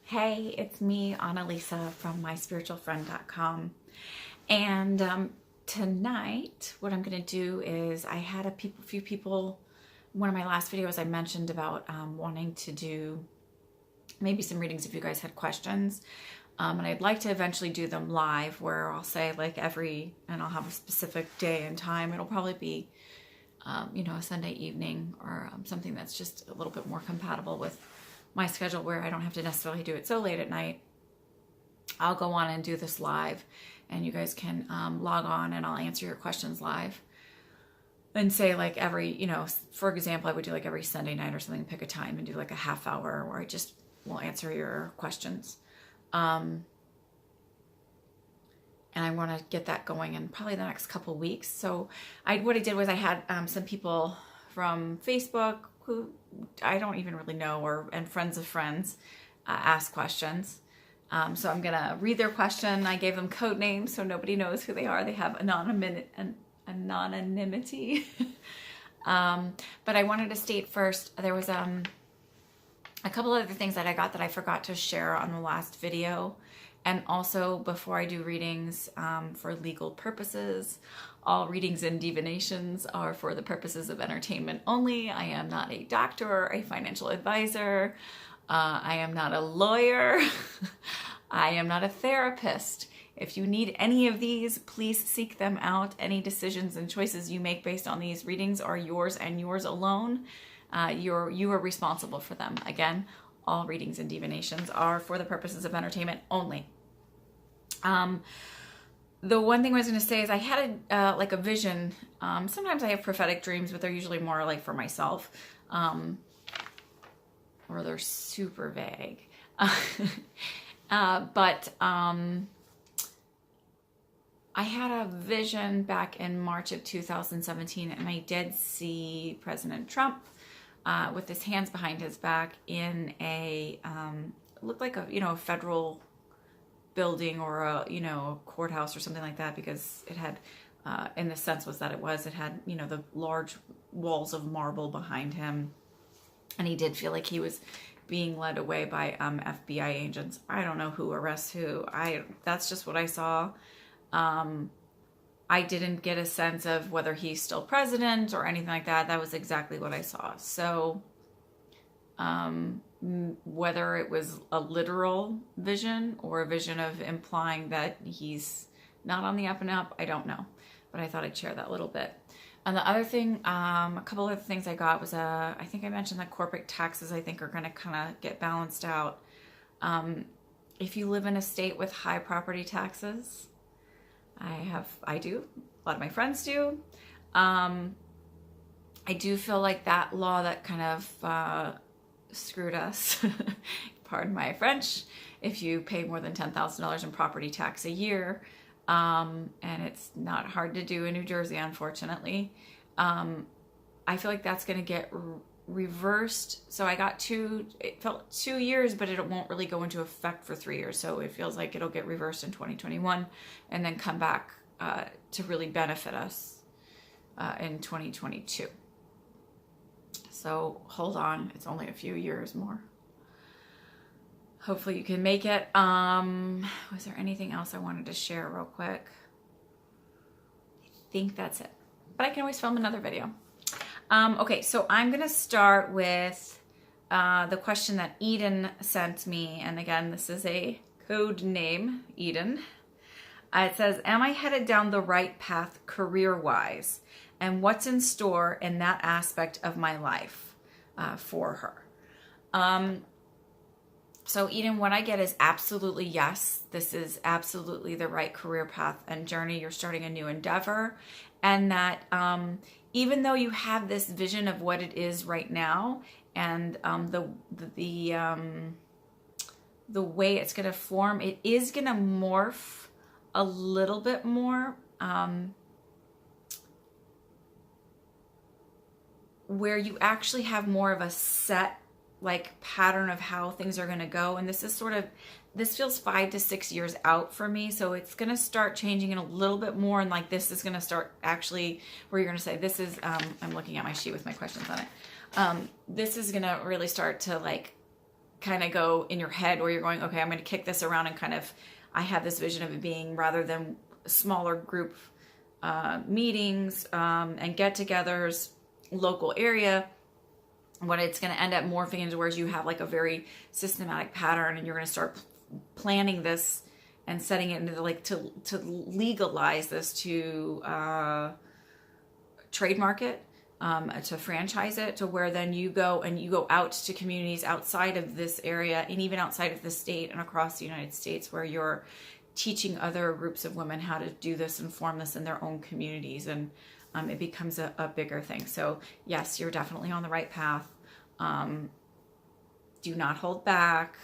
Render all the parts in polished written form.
Hey, it's me, Annalisa from myspiritualfriend.com. And tonight, what I'm going to do is I had a few people, one of my last videos I mentioned about wanting to do maybe some readings if you guys had questions. And I'd like to eventually do them live where I'll say like and I'll have a specific day and time. It'll probably be, a Sunday evening or something that's just a little bit more compatible with my schedule where I don't have to necessarily do it so late at night. I'll go on and do this live and you guys can log on and I'll answer your questions live. And say like for example, I would do like every Sunday night or something, pick a time and do like a half hour where I just will answer your questions. And I want to get that going in probably the next couple of weeks. So what I did was I had some people from Facebook who I don't even really know and friends of friends ask questions. So I'm going to read their question. I gave them code names so nobody knows who they are. They have anonymity. But I wanted to state first, there was a couple other things that I got that I forgot to share on the last video. And also, before I do readings for legal purposes, all readings and divinations are for the purposes of entertainment only. I am not a doctor or a financial advisor. I am not a lawyer. I am not a therapist. If you need any of these, please seek them out. Any decisions and choices you make based on these readings are yours and yours alone. You are responsible for them. Again, all readings and divinations are for the purposes of entertainment only. The one thing I was going to say is I had a vision. Sometimes I have prophetic dreams, but they're usually more like for myself, or they're super vague. But I had a vision back in March of 2017, and I did see President Trump with his hands behind his back in a looked like a federal building or a courthouse or something like that, because it had in the sense was that it had the large walls of marble behind him, and he did feel like he was being led away by FBI agents. I don't know who arrests who. That's just what I saw. I didn't get a sense of whether he's still president or anything like that. That was exactly what I saw. So whether it was a literal vision or a vision of implying that he's not on the up and up, I don't know. But I thought I'd share that a little bit. And the other thing, a couple of things I got was, I think I mentioned that corporate taxes, I think, are going to kind of get balanced out. If you live in a state with high property taxes, I do, a lot of my friends do. I do feel like that law that kind of screwed us, pardon my French, if you pay more than $10,000 in property tax a year, and it's not hard to do in New Jersey, unfortunately. I feel like that's going to get reversed. So I got it felt 2 years, but it won't really go into effect for 3 years. So it feels like it'll get reversed in 2021 and then come back to really benefit us in 2022. So hold on, it's only a few years more. Hopefully you can make it. Was there anything else I wanted to share real quick? I think that's it. But I can always film another video. Okay, so I'm going to start with the question that Eden sent me. And again, this is a code name, Eden. It says, am I headed down the right path career-wise? And what's in store in that aspect of my life for her? So Eden, what I get is absolutely yes. This is absolutely the right career path and journey. You're starting a new endeavor. And that even though you have this vision of what it is right now and the way it's going to form, it is going to morph a little bit more where you actually have more of a set pattern of how things are going to go. And this feels 5 to 6 years out for me. So it's going to start changing in a little bit more. And this is going to start actually where you're going to say, this is, I'm looking at my sheet with my questions on it. This is going to really start to kind of go in your head where you're going, okay, I'm going to kick this around and kind of, I have this vision of it being rather than smaller group meetings and get-togethers, local area, what it's going to end up morphing into where you have like a very systematic pattern, and you're going to start planning this and setting it into like to legalize this, to trademark it, to franchise it, to where then you go out to communities outside of this area and even outside of the state and across the United States, where you're teaching other groups of women how to do this and form this in their own communities, and it becomes a bigger thing. So yes, you're definitely on the right path. Do not hold back.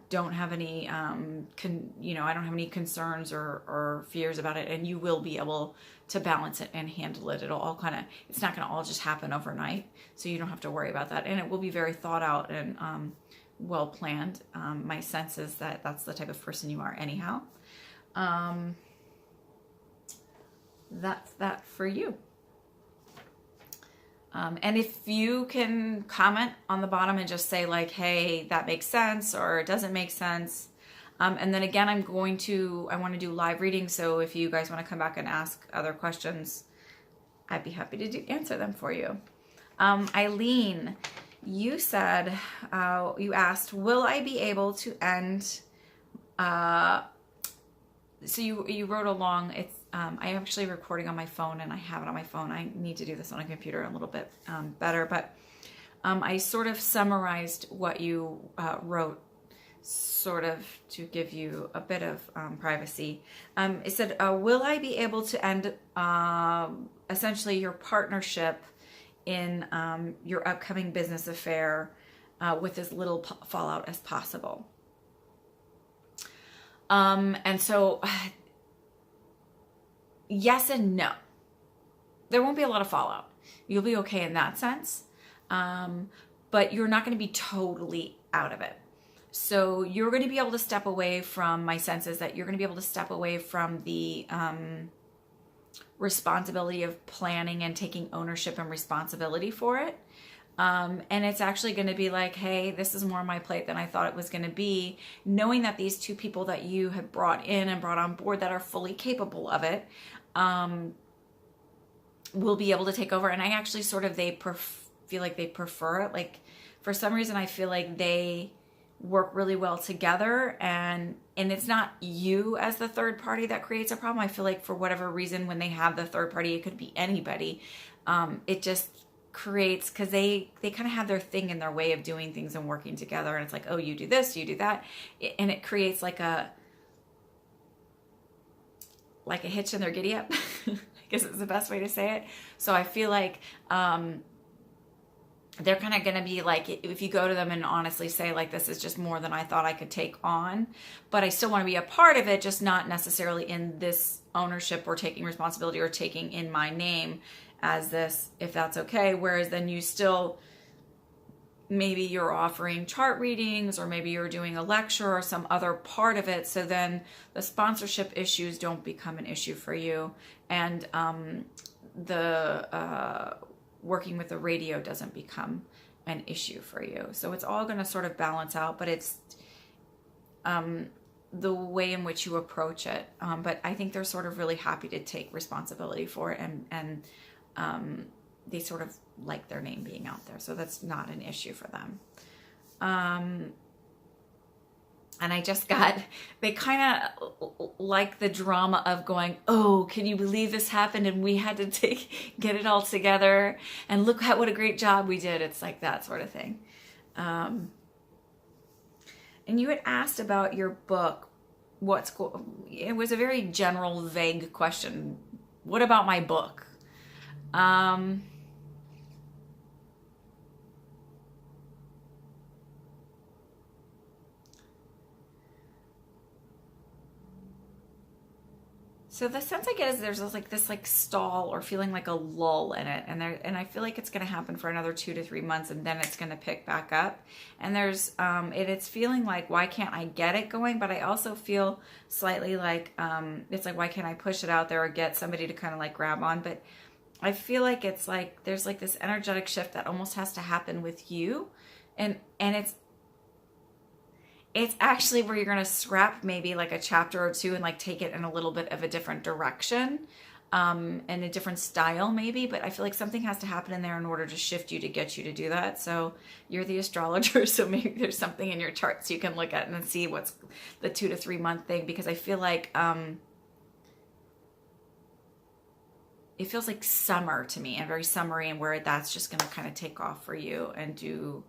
Don't have any, I don't have any concerns or fears about it, and you will be able to balance it and handle it. It'll all it's not going to all just happen overnight, so you don't have to worry about that. And it will be very thought out and well planned. My sense is that that's the type of person you are anyhow. That's that for you. And if you can comment on the bottom and just say like, hey, that makes sense, or it doesn't make sense. And then again, I want to do live readings. So if you guys want to come back and ask other questions, I'd be happy to answer them for you. Eileen, you said, you asked, will I be able to end, so you wrote along, it's, I'm actually recording on my phone, and I have it on my phone. I need to do this on a computer a little bit better, but I sort of summarized what you wrote, sort of to give you a bit of privacy. It said, will I be able to end essentially your partnership in your upcoming business affair with as little fallout as possible? And so yes and no. There won't be a lot of fallout. You'll be okay in that sense. But you're not going to be totally out of it. So you're going to be able to step away from, my sense is that you're going to be able to step away from the responsibility of planning and taking ownership and responsibility for it. And it's actually going to be like, hey, this is more on my plate than I thought it was going to be. Knowing that these two people that you have brought in and brought on board that are fully capable of it, will be able to take over. And I actually sort of, feel like they prefer it. Like for some reason, I feel like they work really well together, and it's not you as the third party that creates a problem. I feel like for whatever reason, when they have the third party, it could be anybody. It just creates, because they kind of have their thing and their way of doing things and working together, and it's like, oh, you do this, you do that, and it creates like a hitch in their giddy up. I guess it's the best way to say it. So I feel like they're kind of going to be like, if you go to them and honestly say like, this is just more than I thought I could take on, but I still want to be a part of it, just not necessarily in this ownership or taking responsibility or taking in my name as this, if that's okay. Whereas then you still, maybe you're offering chart readings, or maybe you're doing a lecture or some other part of it. So then the sponsorship issues don't become an issue for you. And the working with the radio doesn't become an issue for you. So it's all going to sort of balance out, but it's the way in which you approach it. But I think they're sort of really happy to take responsibility for it, and they sort of like their name being out there. So that's not an issue for them. And I just they kind of like the drama of going, oh, can you believe this happened? And we had to get it all together, and look at what a great job we did. It's like that sort of thing. And you had asked about your book. It was a very general, vague question. What about my book? So the sense I get is there's this stall or feeling like a lull in it, and I feel like it's going to happen for another 2 to 3 months, and then it's going to pick back up. And there's it's feeling like, why can't I get it going? But I also feel slightly like it's like, why can't I push it out there or get somebody to kind of like grab on? But I feel like it's like there's like this energetic shift that almost has to happen with you, and it's it's actually where you're going to scrap maybe like a chapter or two and like take it in a little bit of a different direction, and a different style maybe, but I feel like something has to happen in there in order to shift you to get you to do that. So you're the astrologer, so maybe there's something in your chart so you can look at and see what's the 2 to 3 month thing, because I feel like it feels like summer to me, and very summery, and where that's just going to kind of take off for you and do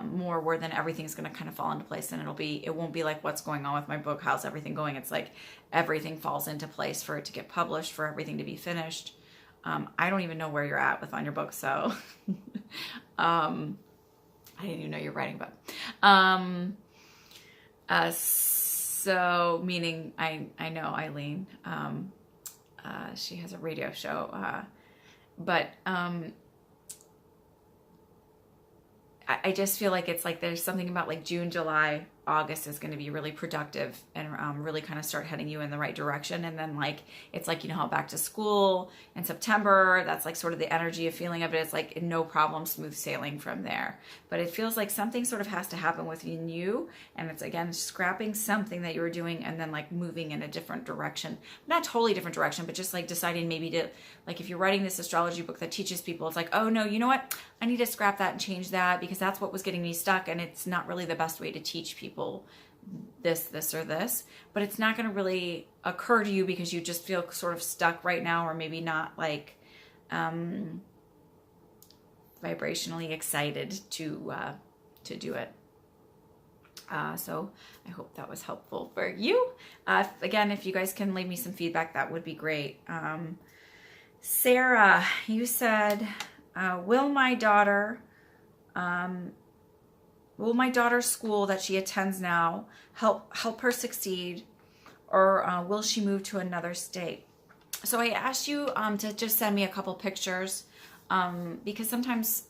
more, where then everything's going to kind of fall into place, and it won't be like what's going on with my book, how's everything going. It's like everything falls into place for it to get published, for everything to be finished. I don't even know where you're at on your book, so I didn't even know you're writing a book. So meaning I know Eileen, she has a radio show, but I just feel like it's like there's something about like June, July, August is going to be really productive and really kind of start heading you in the right direction. And then like, it's like, you know how back to school in September, that's like sort of the energy of feeling of it. It's like no problem, smooth sailing from there. But it feels like something sort of has to happen within you. And it's again, scrapping something that you were doing and then like moving in a different direction, not totally different direction, but just like deciding maybe to, like if you're writing this astrology book that teaches people, it's like, oh no, you know what? I need to scrap that and change that because that's what was getting me stuck. And it's not really the best way to teach people this or this, but it's not going to really occur to you because you just feel sort of stuck right now, or maybe not like vibrationally excited to do it. So I hope that was helpful for you. Again, if you guys can leave me some feedback, that would be great. Sarah, you said, will my daughter's school that she attends now help her succeed, or will she move to another state? So I asked you to just send me a couple pictures, because sometimes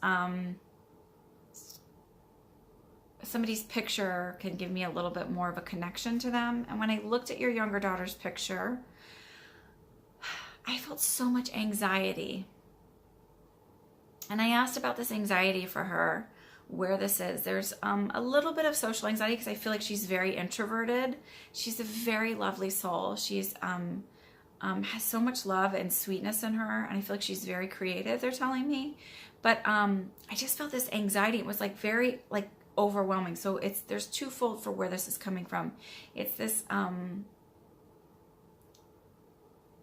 somebody's picture can give me a little bit more of a connection to them. And when I looked at your younger daughter's picture, I felt so much anxiety. And I asked about this anxiety for her, where this is. There's a little bit of social anxiety because I feel like she's very introverted. She's a very lovely soul. She's has so much love and sweetness in her, and I feel like she's very creative, they're telling me. But I just felt this anxiety. It was like very like overwhelming. So there's twofold for where this is coming from. It's this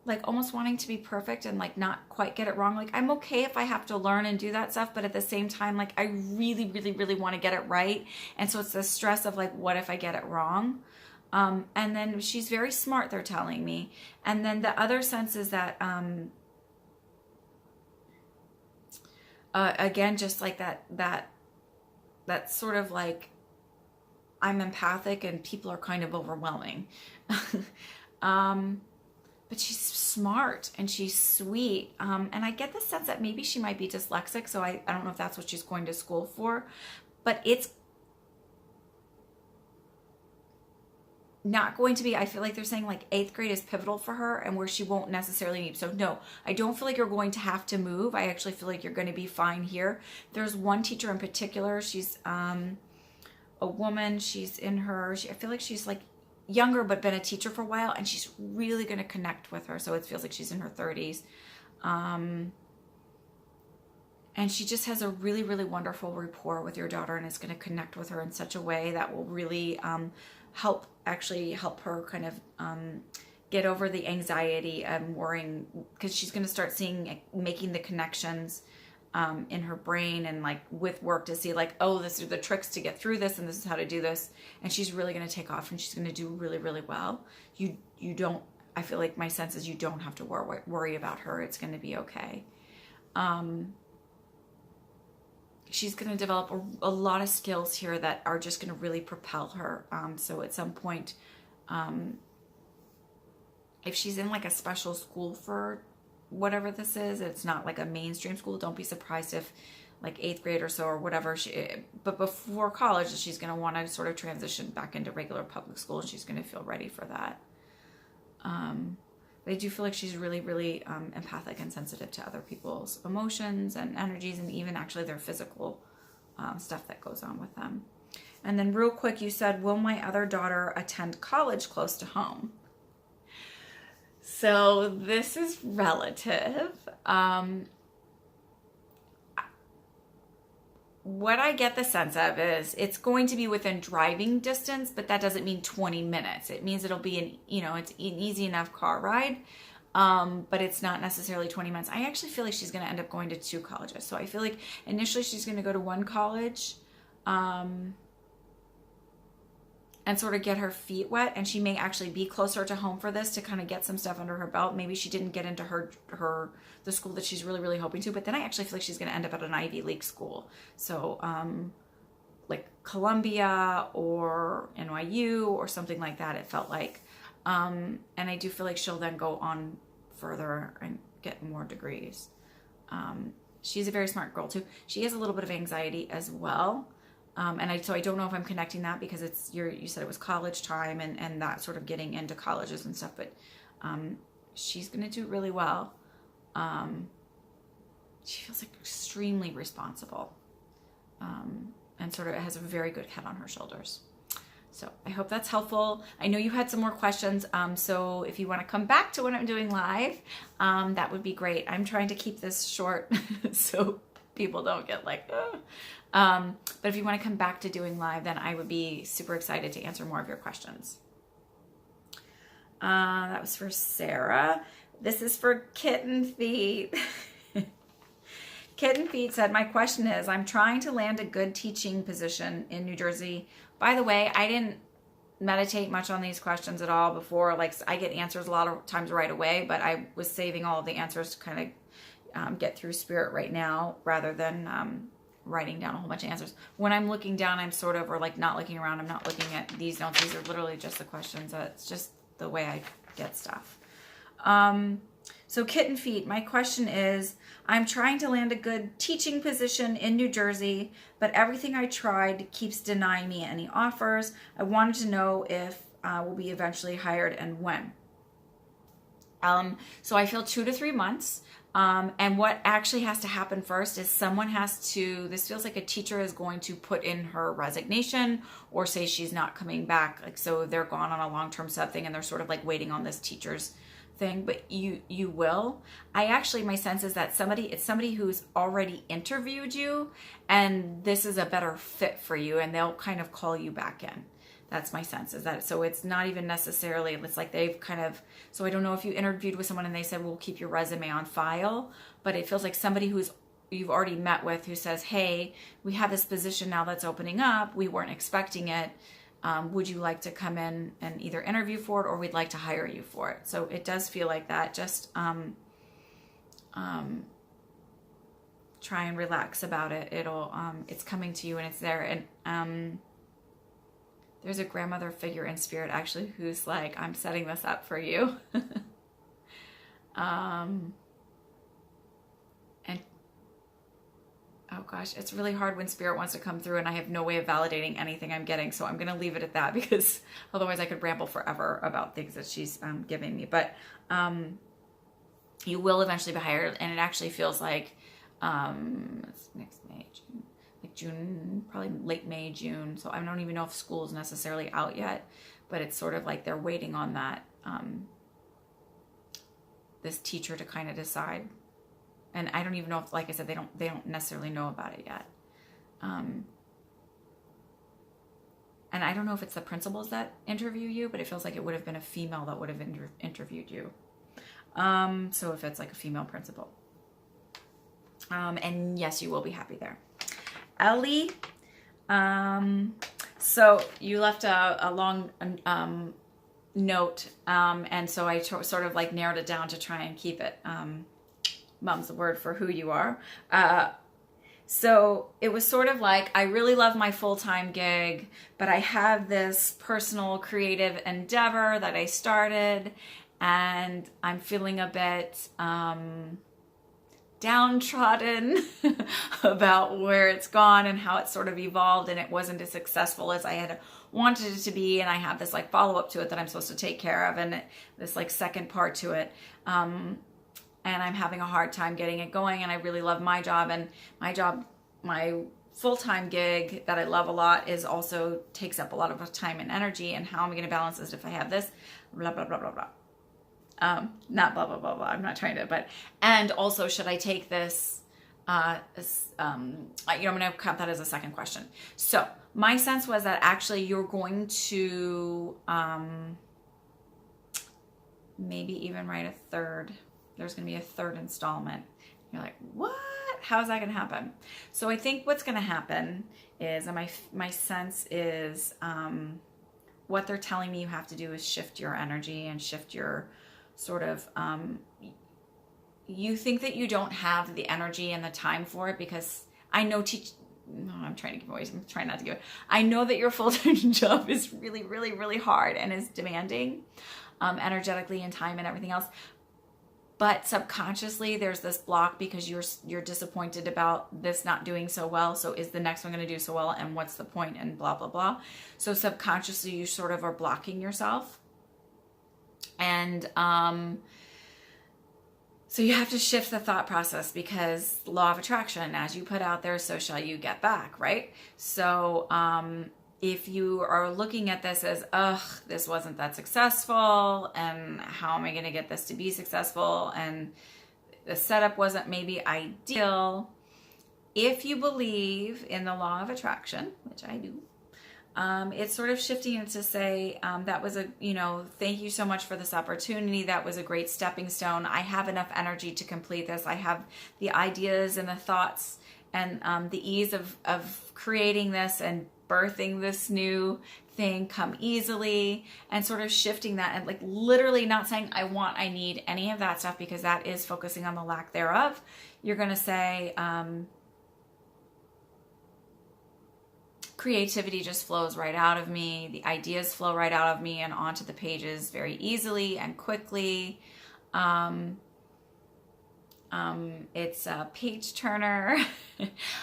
like almost wanting to be perfect and like not quite get it wrong. Like I'm okay if I have to learn and do that stuff, but at the same time, like I really, really, really want to get it right. And so it's the stress of like, what if I get it wrong? And then she's very smart, they're telling me. And then the other sense is that, again, just like that sort of like, I'm empathic and people are kind of overwhelming. But she's smart and she's sweet. And I get the sense that maybe she might be dyslexic. So I don't know if that's what she's going to school for, but it's not going to be, I feel like they're saying like 8th grade is pivotal for her and where she won't necessarily need. So no, I don't feel like you're going to have to move. I actually feel like you're going to be fine here. There's one teacher in particular. She's a woman. She's in her, I feel like she's like younger but been a teacher for a while, and she's really going to connect with her. So it feels like she's in her 30s. And she just has a really, really wonderful rapport with your daughter and is going to connect with her in such a way that will really help her kind of get over the anxiety and worrying, because she's going to start making the connections in her brain and like with work to see like, oh, this are the tricks to get through this and this is how to do this. And she's really going to take off and she's going to do really, really well. You don't, I feel like my sense is you don't have to worry about her. It's going to be okay. She's going to develop a lot of skills here that are just going to really propel her. So at some point, if she's in like a special school for whatever this is, it's not like a mainstream school, don't be surprised if like 8th grade or so or whatever, but before college, she's going to want to sort of transition back into regular public school, and she's going to feel ready for that. But I do feel like she's really, really empathic and sensitive to other people's emotions and energies, and even actually their physical stuff that goes on with them. And then real quick, you said, will my other daughter attend college close to home? So this is relative. What I get the sense of is it's going to be within driving distance, but that doesn't mean 20 minutes. It means it'll be it's an easy enough car ride, but it's not necessarily 20 minutes. I actually feel like she's going to end up going to 2 colleges. So I feel like initially she's going to go to one college, and sort of get her feet wet, and she may actually be closer to home for this to kind of get some stuff under her belt. Maybe she didn't get into the school that she's really, really hoping to, but then I actually feel like she's going to end up at an Ivy League school. So like Columbia or NYU or something like that, it felt like. And I do feel like she'll then go on further and get more degrees. She's a very smart girl too. She has a little bit of anxiety as well. So I don't know if I'm connecting that because you said it was college time and that sort of getting into colleges and stuff, but she's going to do really well. She feels like extremely responsible, and sort of has a very good head on her shoulders. So I hope that's helpful. I know you had some more questions. So if you want to come back to when I'm doing live, that would be great. I'm trying to keep this short so people don't get like, but if you want to come back to doing live, then I would be super excited to answer more of your questions. That was for Sarah. This is for Kitten Feet. Kitten Feet said, my question is, I'm trying to land a good teaching position in New Jersey. By the way, I didn't meditate much on these questions at all before. Like, I get answers a lot of times right away, but I was saving all of the answers to kind of get through spirit right now rather than writing down a whole bunch of answers. When I'm looking down, I'm sort of, or like not looking around, I'm not looking at these notes. These are literally just the questions. It's just the way I get stuff. So Kitten Feet, my question is, I'm trying to land a good teaching position in New Jersey, but everything I tried keeps denying me any offers. I wanted to know if we'll be eventually hired and when. So I feel 2 to 3 months. And what actually has to happen first is someone has to, this feels like a teacher is going to put in her resignation or say she's not coming back. Like, so they're gone on a long-term sub thing and they're sort of like waiting on this teacher's thing, but you will. My sense is that it's somebody who's already interviewed you and this is a better fit for you and they'll kind of call you back in. That's my sense is that, so it's not even necessarily, it's like they've kind of, so I don't know if you interviewed with someone and they said, we'll keep your resume on file, but it feels like somebody you've already met with who says, hey, we have this position now that's opening up. We weren't expecting it. Would you like to come in and either interview for it or we'd like to hire you for it? So it does feel like that. Just try and relax about it. It's coming to you and it's there. And there's a grandmother figure in spirit actually who's like, I'm setting this up for you. And oh gosh, it's really hard when spirit wants to come through and I have no way of validating anything I'm getting. So I'm going to leave it at that because otherwise I could ramble forever about things that she's giving me. But you will eventually be hired, and it actually feels like it's next May, June. Like June, probably late May, June. So I don't even know if school is necessarily out yet, but it's sort of like they're waiting on that, this teacher to kind of decide. And I don't even know if, like I said, they don't necessarily know about it yet. And I don't know if it's the principals that interview you, but it feels like it would have been a female that would have interviewed you. So if it's like a female principal. And yes, you will be happy there. Ellie, so you left a long note, and so I sort of like narrowed it down to try and keep it, mum's the word for who you are. So it was sort of like, I really love my full-time gig, but I have this personal creative endeavor that I started, and I'm feeling a bit downtrodden about where it's gone and how it's sort of evolved, and it wasn't as successful as I had wanted it to be, and I have this like follow-up to it that I'm supposed to take care of, and this like second part to it, and I'm having a hard time getting it going, and I really love my job, and my full-time gig that I love a lot is also takes up a lot of time and energy. And how am I going to balance this if I have this? Blah, blah, blah, blah, blah. Not blah, blah, blah, blah. I'm not trying to, but, and also should I take this, I'm going to count that as a second question. So my sense was that actually you're going to, maybe even write a third. There's going to be a third installment. You're like, what? How is that going to happen? So I think what's going to happen is, and my sense is, what they're telling me you have to do is shift your energy and shift your sort of, you think that you don't have the energy and the time for it because I know I'm trying to give away. I'm trying not to give it. I know that your full-time job is really, really, really hard and is demanding, energetically and time and everything else. But subconsciously there's this block because you're disappointed about this not doing so well. So is the next one going to do so well? And what's the point? And blah, blah, blah. So subconsciously you sort of are blocking yourself. And, so you have to shift the thought process because law of attraction, as you put out there, so shall you get back, right? So, if you are looking at this as, ugh, this wasn't that successful, and how am I going to get this to be successful, and the setup wasn't maybe ideal, if you believe in the law of attraction, which I do, it's sort of shifting it to say, that was thank you so much for this opportunity. That was a great stepping stone. I have enough energy to complete this. I have the ideas and the thoughts and the ease of creating this and birthing this new thing come easily, and sort of shifting that and like literally not saying I want, I need any of that stuff, because that is focusing on the lack thereof. You're going to say, creativity just flows right out of me. The ideas flow right out of me and onto the pages very easily and quickly. It's a page turner.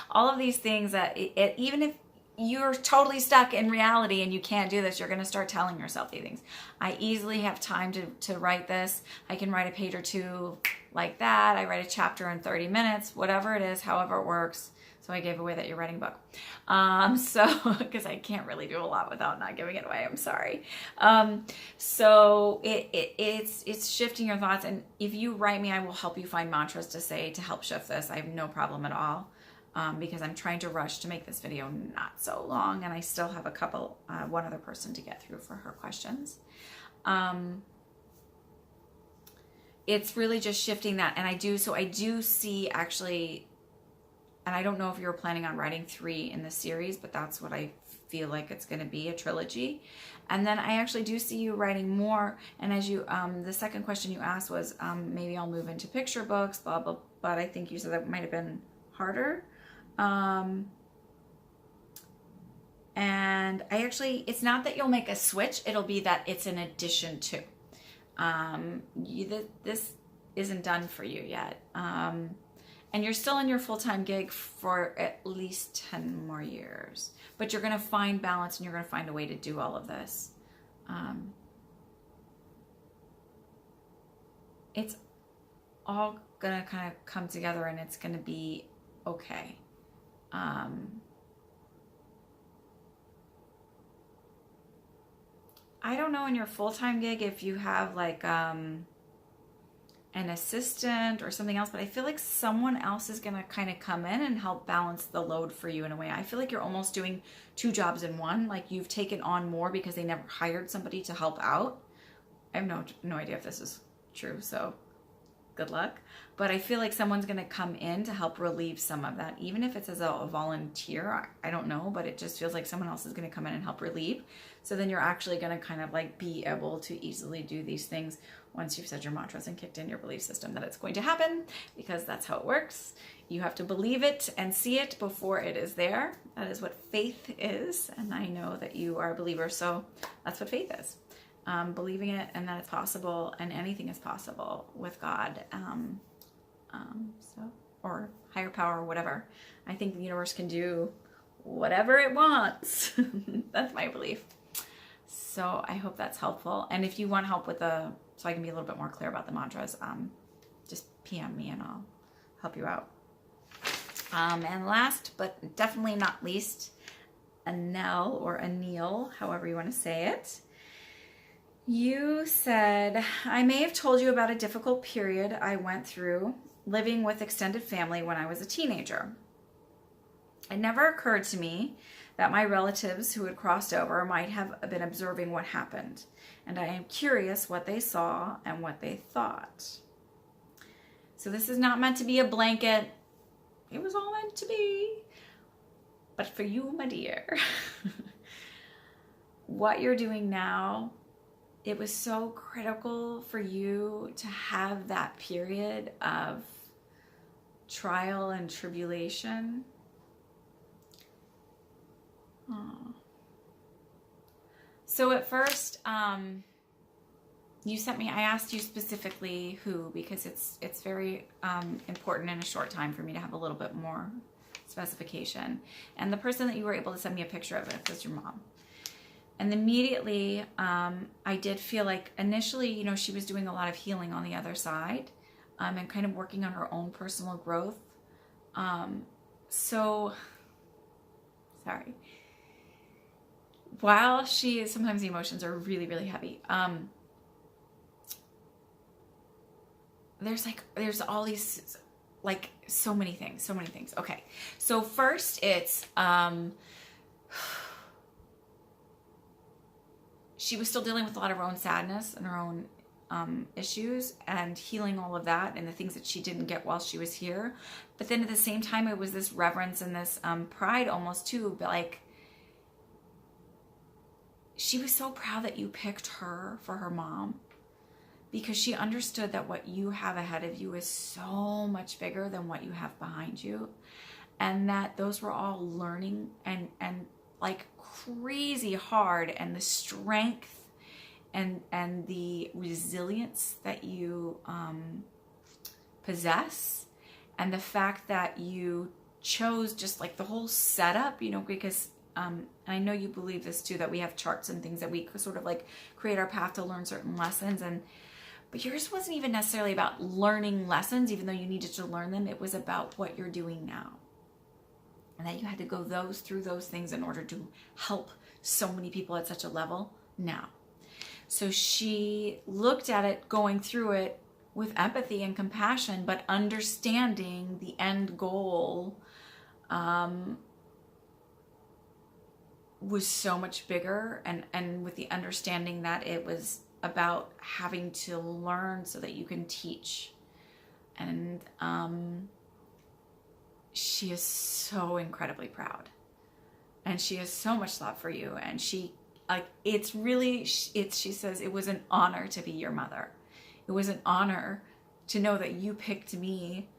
All of these things that even if you're totally stuck in reality and you can't do this, you're going to start telling yourself these things. I easily have time to write this. I can write a page or two like that. I write a chapter in 30 minutes, whatever it is, however it works. So I gave away that you're writing a book. Because I can't really do a lot without not giving it away. I'm sorry. So it's shifting your thoughts. And if you write me, I will help you find mantras to say to help shift this. I have no problem at all. Because I'm trying to rush to make this video not so long, and I still have one other person to get through for her questions. It's really just shifting that, and I do see actually, and I don't know if you were planning on writing 3 in the series, but that's what I feel like it's going to be, a trilogy. And then I actually do see you writing more, and as you, the second question you asked was, maybe I'll move into picture books, blah, blah, but I think you said that might have been harder. And I actually, it's not that you'll make a switch, it'll be that it's an addition to. This isn't done for you yet. And you're still in your full-time gig for at least 10 more years. But you're going to find balance and you're going to find a way to do all of this. It's all going to kind of come together and it's going to be okay. I don't know in your full-time gig if you have like an assistant or something else, but I feel like someone else is going to kind of come in and help balance the load for you in a way. I feel like you're almost doing 2 jobs in one. Like you've taken on more because they never hired somebody to help out. I have no idea if this is true, so good luck. But I feel like someone's going to come in to help relieve some of that, even if it's as a volunteer. I don't know, but it just feels like someone else is going to come in and help relieve. So then you're actually going to kind of like be able to easily do these things once you've said your mantras and kicked in your belief system that it's going to happen, because that's how it works. You have to believe it and see it before it is there. That is what faith is. And I know that you are a believer, so that's what faith is. Believing it and that it's possible, and anything is possible with God, or higher power, or whatever. I think the universe can do whatever it wants. That's my belief. So I hope that's helpful. And if you want help with so I can be a little bit more clear about the mantras, just PM me and I'll help you out. And last, but definitely not least, Anel or Anil, however you want to say it. You said, I may have told you about a difficult period I went through living with extended family when I was a teenager. It never occurred to me that my relatives who had crossed over might have been observing what happened, and I am curious what they saw and what they thought. So this is not meant to be a blanket. It was all meant to be. But for you, my dear, what you're doing now, it was so critical for you to have that period of trial and tribulation. Oh. So at first, you sent me, I asked you specifically who, because it's very important in a short time for me to have a little bit more specification. And the person that you were able to send me a picture of it was your mom. And immediately, I did feel like initially, you know, she was doing a lot of healing on the other side, and kind of working on her own personal growth. So, sorry. While she is, sometimes the emotions are really, really heavy. There's all these, like, so many things. Okay. So first it's, she was still dealing with a lot of her own sadness and her own issues, and healing all of that and the things that she didn't get while she was here. But then at the same time, it was this reverence and this pride almost too, but like, she was so proud that you picked her for her mom, because she understood that what you have ahead of you is so much bigger than what you have behind you, and that those were all learning and like crazy hard, and the strength and the resilience that you possess, and the fact that you chose just like the whole setup, you know, because and I know you believe this too, that we have charts and things that we sort of like create our path to learn certain lessons, but yours wasn't even necessarily about learning lessons, even though you needed to learn them. It was about what you're doing now, and that you had to go through those things in order to help so many people at such a level now. So she looked at it, going through it with empathy and compassion, but understanding the end goal was so much bigger, and with the understanding that it was about having to learn so that you can teach. And she is so incredibly proud, and she has so much love for you, and she says it was an honor to be your mother. It was an honor to know that you picked me,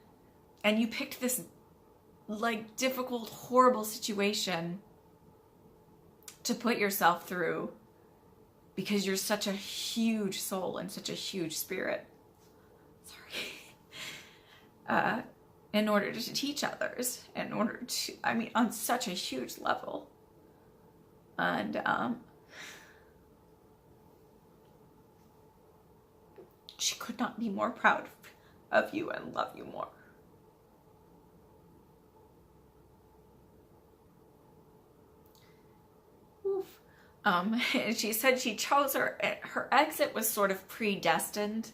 and you picked this like difficult, horrible situation to put yourself through, because you're such a huge soul and such a huge spirit. Sorry. In order to teach others, in order to, I mean, on such a huge level. And she could not be more proud of you and love you more. Oof. And she said she chose her exit was sort of predestined.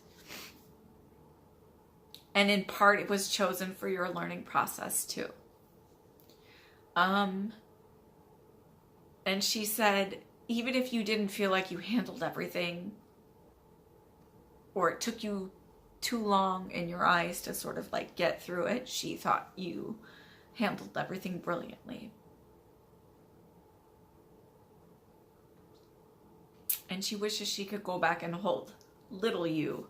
And in part, it was chosen for your learning process too. And she said, even if you didn't feel like you handled everything, or it took you too long in your eyes to sort of like get through it, she thought you handled everything brilliantly. And she wishes she could go back and hold little you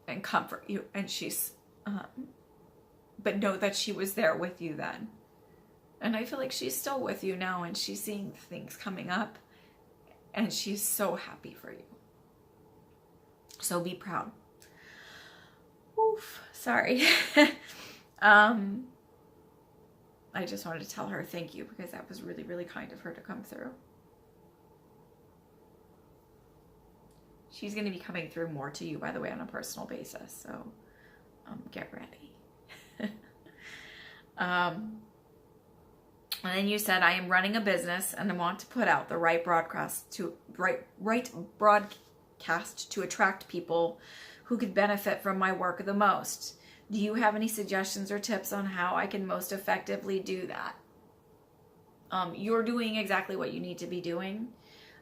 and comfort you. And she's, but know that she was there with you then. And I feel like she's still with you now, and she's seeing things coming up, and she's so happy for you. So be proud. Oof, sorry. I just wanted to tell her thank you, because that was really, really kind of her to come through. She's going to be coming through more to you, by the way, on a personal basis. So get ready. And then you said, I am running a business and I want to put out the right broadcast to attract people who could benefit from my work the most. Do you have any suggestions or tips on how I can most effectively do that? You're doing exactly what you need to be doing.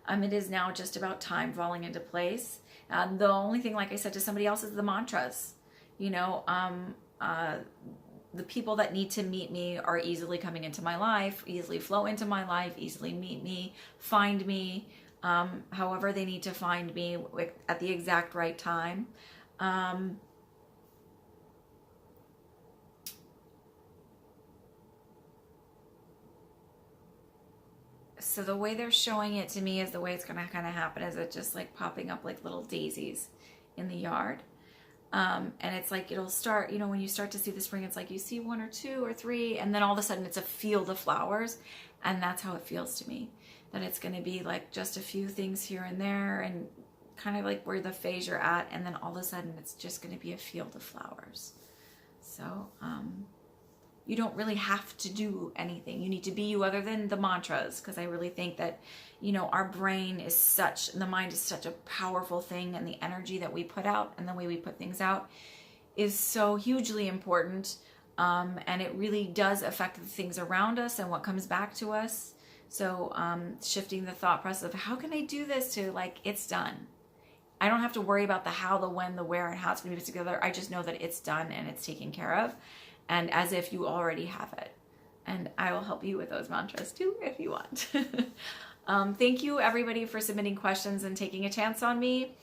It is now just about time falling into place. The only thing, like I said to somebody else, is the mantras. You know, the people that need to meet me are easily coming into my life, easily flow into my life, easily meet me, find me, however they need to find me at the exact right time. So the way they're showing it to me is the way it's going to kind of happen is it just like popping up like little daisies in the yard. And it's like, it'll start, you know, when you start to see the spring, it's like you see 1 or 2 or 3, and then all of a sudden it's a field of flowers. And that's how it feels to me, that it's going to be like just a few things here and there and kind of like where the phase you're at. And then all of a sudden it's just going to be a field of flowers. So, you don't really have to do anything. You need to be you other than the mantras, because I really think that, you know, our brain is such, the mind is such a powerful thing, and the energy that we put out and the way we put things out is so hugely important, and it really does affect the things around us and what comes back to us. So shifting the thought process of how can I do this to like, it's done. I don't have to worry about the how, the when, the where, and how it's going to be put together. I just know that it's done and it's taken care of. And as if you already have it. And I will help you with those mantras too, if you want. Thank you everybody for submitting questions and taking a chance on me.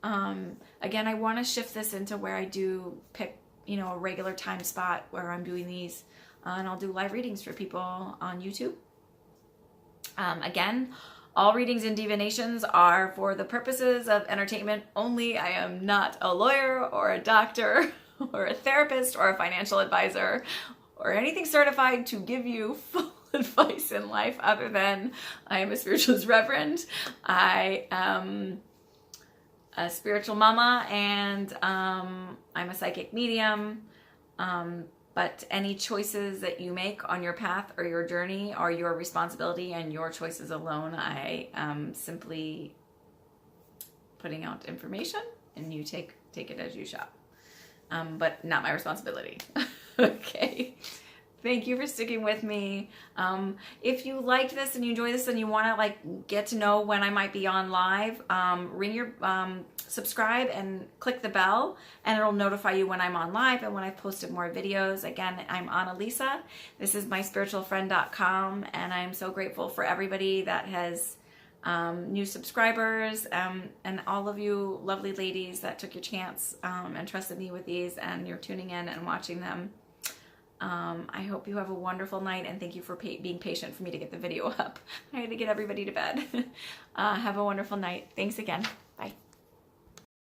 Again, I want to shift this into where I do pick, you know, a regular time spot where I'm doing these, and I'll do live readings for people on YouTube. Again, all readings and divinations are for the purposes of entertainment only. I am not a lawyer or a doctor or a therapist or a financial advisor or anything certified to give you full advice in life, other than I am a spiritualist reverend. I am a spiritual mama, and I'm a psychic medium. But any choices that you make on your path or your journey are your responsibility and your choices alone. I am simply putting out information, and you take it as you shall. But not my responsibility. Okay. Thank you for sticking with me. If you liked this and you enjoy this and you want to like get to know when I might be on live, ring your subscribe and click the bell, and it'll notify you when I'm on live and when I've posted more videos. Again, I'm Annalisa. This is myspiritualfriend.com, and I'm so grateful for everybody that has new subscribers, and all of you lovely ladies that took your chance and trusted me with these, and you're tuning in and watching them. I hope you have a wonderful night, and thank you for being patient for me to get the video up. I had to get everybody to bed. Have a wonderful night. Thanks again.